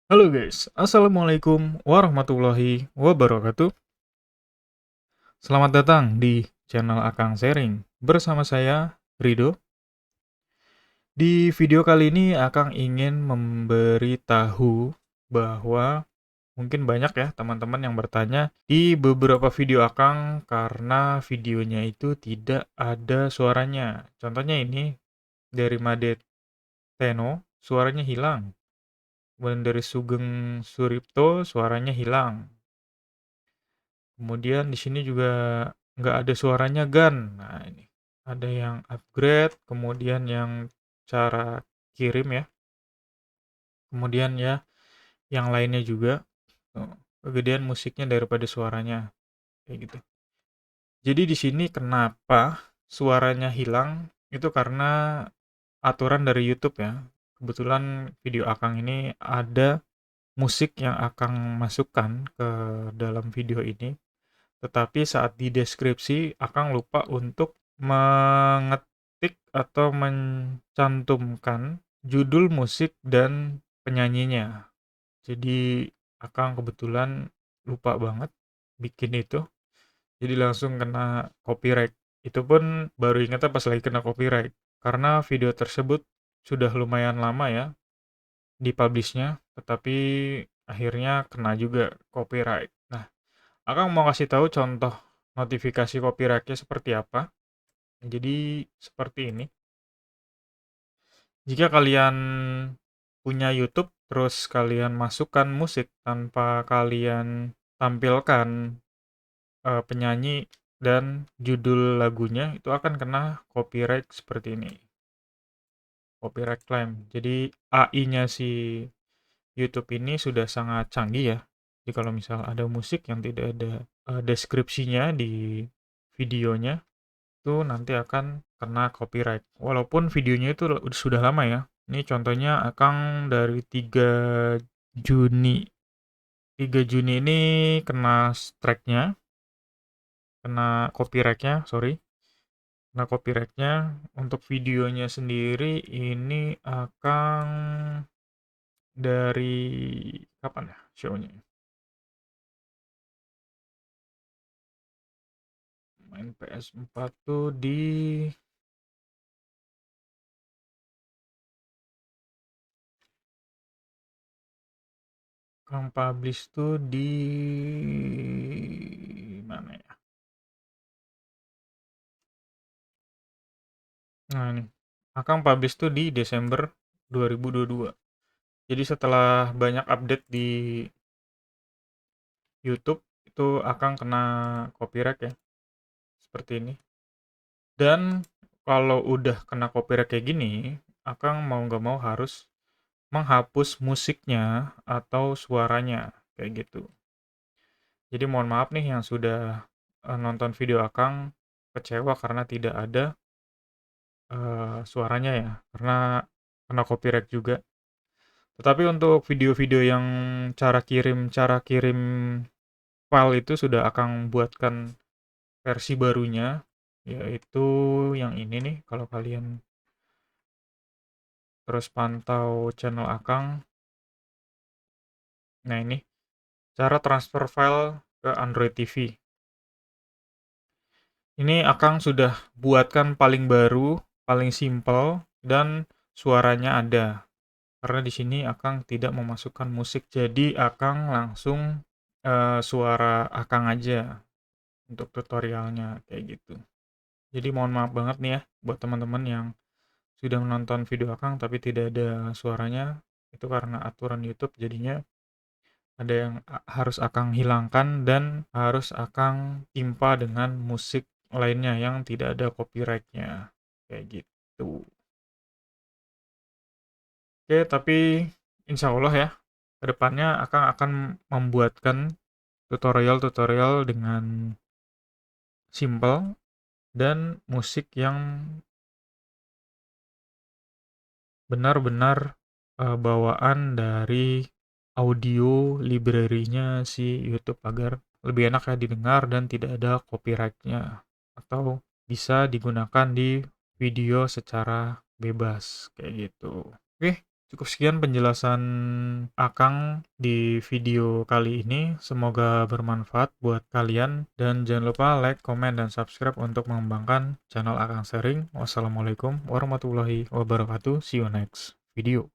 Halo guys, Assalamualaikum warahmatullahi wabarakatuh. Selamat datang di channel Akang Sharing. Bersama saya, Rido. Di video kali ini Akang ingin memberitahu bahwa mungkin banyak ya teman-teman yang bertanya di beberapa video Akang karena videonya itu tidak ada suaranya. Contohnya ini dari Made Teno, suaranya hilang. Kemudian dari Sugeng Suripto, suaranya hilang. Kemudian di sini juga nggak ada suaranya Gan. Nah, ini ada yang upgrade, kemudian yang cara kirim ya. Kemudian ya, yang lainnya juga. Tuh, kegedean musiknya daripada suaranya kayak gitu. Jadi di sini kenapa suaranya hilang? Itu karena aturan dari YouTube ya. Kebetulan video Akang ini ada musik yang Akang masukkan ke dalam video ini. Tetapi saat di deskripsi, Akang lupa untuk mengetik atau mencantumkan judul musik dan penyanyinya. Jadi Akang kebetulan lupa banget bikin itu. Jadi langsung kena copyright. Itu pun baru ingatnya pas lagi kena copyright. Karena video tersebut sudah lumayan lama ya dipublishnya, tetapi akhirnya kena juga copyright. Nah, Akang mau kasih tahu contoh notifikasi copyright-nya seperti apa. Jadi seperti ini. Jika kalian punya YouTube, terus kalian masukkan musik tanpa kalian tampilkan penyanyi dan judul lagunya, itu akan kena copyright seperti ini. Copyright claim. Jadi AI-nya si YouTube ini sudah sangat canggih ya. Jadi kalau misal ada musik yang tidak ada deskripsinya di videonya, itu nanti akan kena copyright. Walaupun videonya itu sudah lama ya. Ini contohnya Akang dari 3 Juni. 3 Juni ini kena strike-nya, kena copyright-nya, sorry. Kena copyright-nya. Untuk videonya sendiri ini Akang dari kapan ya show-nya? Main PS4 tuh di Akang publish tuh di mana ya? Nah ini, Akang publish tuh di Desember 2022. Jadi setelah banyak update di YouTube, itu Akang kena copyright ya, seperti ini. Dan kalau udah kena copyright kayak gini, Akang mau nggak mau harus menghapus musiknya atau suaranya, kayak gitu. Jadi mohon maaf nih yang sudah nonton video Akang kecewa karena tidak ada suaranya ya, karena kena copyright juga. Tetapi untuk video-video yang cara kirim file itu sudah Akang buatkan versi barunya, yaitu yang ini nih, kalau kalian terus pantau channel Akang. Nah ini, cara transfer file ke Android TV. Ini Akang sudah buatkan paling baru, paling simple, dan suaranya ada. Karena di sini Akang tidak memasukkan musik, jadi Akang langsung suara Akang aja untuk tutorialnya kayak gitu. Jadi mohon maaf banget nih ya buat teman-teman yang sudah menonton video Akang tapi tidak ada suaranya, itu karena aturan YouTube jadinya ada yang harus Akang hilangkan dan harus Akang timpa dengan musik lainnya yang tidak ada copyright-nya kayak gitu. Oke, tapi insya Allah ya kedepannya Akang akan membuatkan tutorial-tutorial dengan simple dan musik yang benar-benar bawaan dari audio library-nya si YouTube agar lebih enak ya didengar dan tidak ada copyright-nya atau bisa digunakan di video secara bebas kayak gitu. Oke, Cukup sekian penjelasan Akang di video kali ini. Semoga bermanfaat buat kalian. Dan jangan lupa like, komen, dan subscribe untuk mengembangkan channel Akang Sharing. Wassalamualaikum warahmatullahi wabarakatuh. See you next video.